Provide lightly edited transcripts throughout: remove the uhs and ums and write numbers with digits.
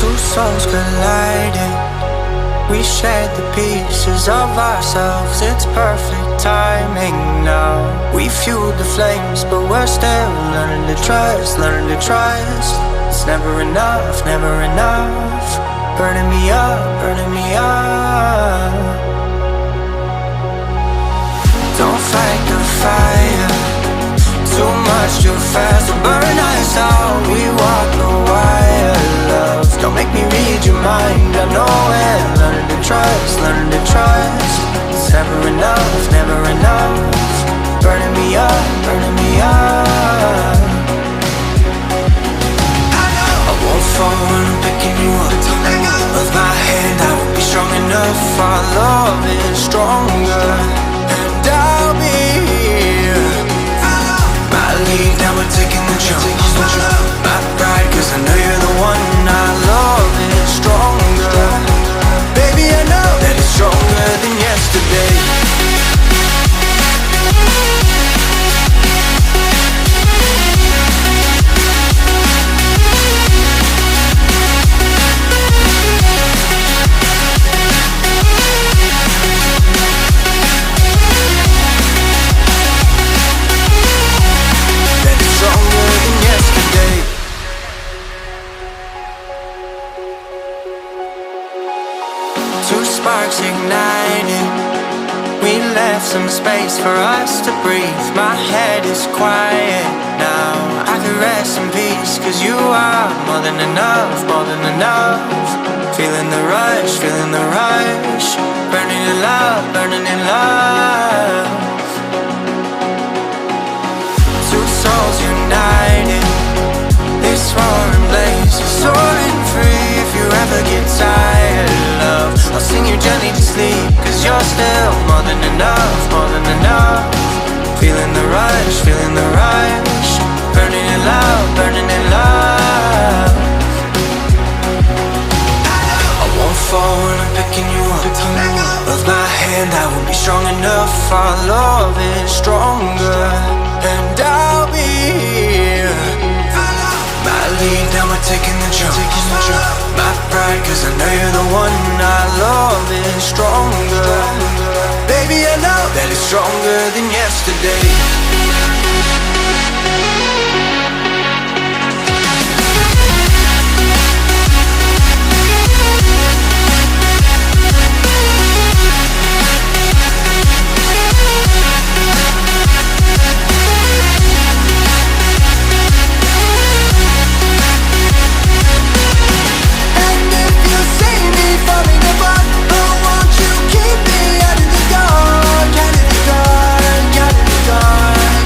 Two souls colliding. We shared the pieces of ourselves. It's perfect timing now. We fueled the flames, but we're still learning to trust, learning to trust. It's never enough, never enough. Burning me up, burning me up. Don't fight the fire. Too much, too fast, will burn us out. We walk the wire, love. Don't make me read your mind, I know it. Learning to trust, learning to trust. It's never enough, never enough. Burning me up, burning me up. I won't fall when I'm picking you up. Of my hand, I won't be strong enough. Our love is stronger, and I'll be here. My lead, now we're taking the jump. My pride, cause I know you're the one. Our love is stronger. Baby, I know that it's stronger than yesterday. Two sparks ignited. We left some space for us to breathe. My head is quiet now. I can rest in peace, cause you are more than enough, more than enough. Feeling the rush, feeling the rush. Burning in love, burning in love. Two souls united. This roaring blaze is soaring free. If you ever get tired, love, I'll sing you gently to sleep, cause you're still more than enough, more than enough. Feeling the rush, feeling the rush. Burning in love, burning in love. I won't fall when I'm picking you up. Of my hand, I won't be strong enough. Our love is stronger, and I'll be here. My lead, now we're taking the jump. My pride, cause I know you're the one. Our love is stronger. Baby, I know that it's stronger than yesterday. Won't you keep me out of the dark, out of the dark, out of the dark?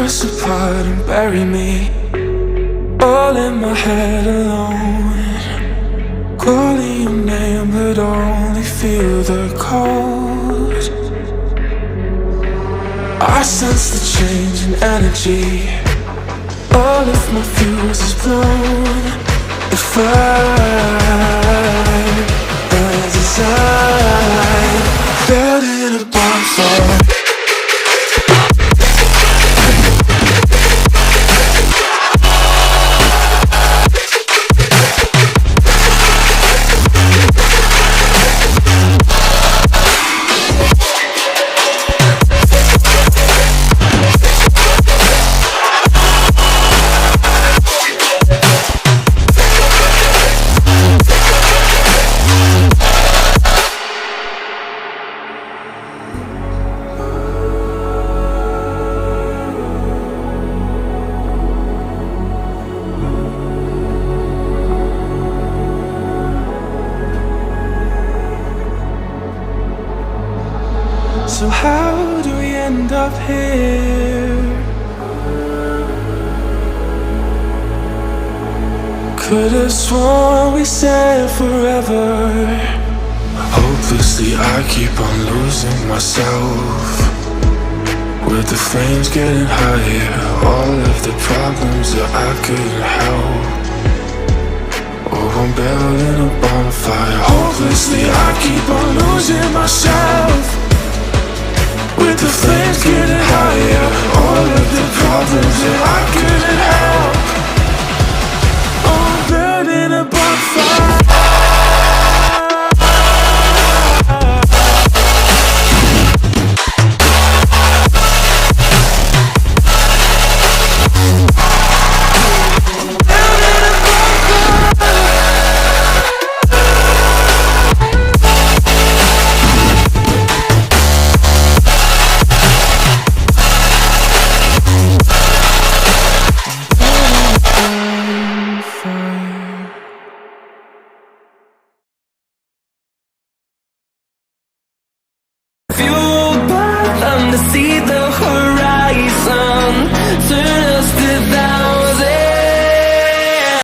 us apart and bury me all in my head alone. Calling your name but only feel the cold. I sense the change in energy. All of my fuse is blown. The fire burns inside, felt in a bonfire. So how do we end up here? Could've sworn we said forever. Hopelessly I keep on losing myself. With the flames getting higher, all of the problems that I couldn't help. Oh, I'm building a bonfire. Hopelessly I keep on losing myself. With the flames getting higher, all of the problems that I